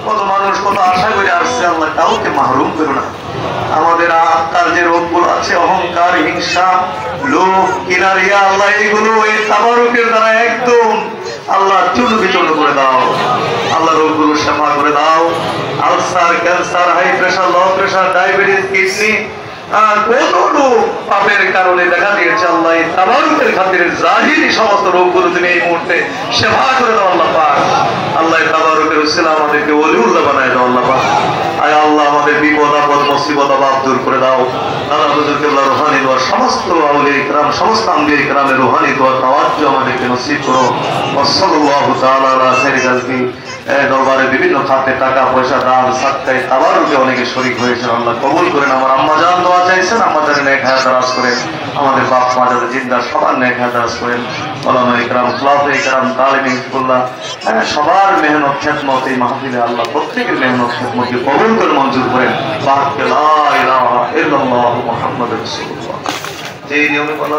কত মানুষ কত আশা করে আসছে, আল্লাহ কাউকে মাহরুম করো না। আমাদের আত্মার যে রোগগুলো আছে, অহংকার, হিংসা, লোভ, কিনারিয়া, আল্লাহ এইগুলো এই তাবারুকের দ্বারা একদম আল্লাহ চূর্ণ বিচূর্ণ করে দাও। আল্লাহ রোগগুলো সেবা করে দাও। Ulcer, cancer, high pressure, low pressure, diabetes, kidney, কত রোগ পাপের কারণে দেখা দিয়েছে, আল্লাহ এই তাবারুকের খাতিরে জাহিরি সমস্ত রোগগুলো তুমি এই মুহূর্তে সেবা করে দাও আল্লাহ পাক। আল্লাহ তাবারুকের উসিলা আমাদেরকে ওলিউল্লাহ বানায় দাও আল্লাহ পাক। আয় আল্লাহ আমাদের বিপদ আপদ মুসিবত আবাদ দূর করে দাও। দাদা হুজুর কেবলা রুহানি দোয়া, সমস্ত আউলিয়া ইকরাম, সমস্ত আম্বিয়া ইকরামের রুহানি দোয়া তাওয়াজ্জু আমাদেরকে নসিব করো। ওয়াসাল্লাল্লাহু তাআলা আলা খাইরি খালকি। দরবারে বিভিন্ন খাতে টাকা পয়সা দান সাদকায়ে তাবারুকে অনেকে শরীক হয়েছেন, আল্লাহ কবুল করেন। আমার আম্মা জান দোয়া চাইছেন, আমাদের নেক হায়াত দারাজ করেন। আমাদের বাপ মা যারা জিন্দা সবার নেক হায়াত দারাজ করেন। ওলামা ইকরাম, খুলাফা ইকরাম, তালিম হিজবুল্লাহ, সবার মেহনত খেদমত এই মাহফিলে আল্লাহ প্রত্যেকের মেহনত খেদমতকে কবুল করে মঞ্জুর করেন। লা ইলাহা ইল্লাল্লাহু মুহাম্মাদুর রাসূলুল্লাহ। যে নিয়মে বলা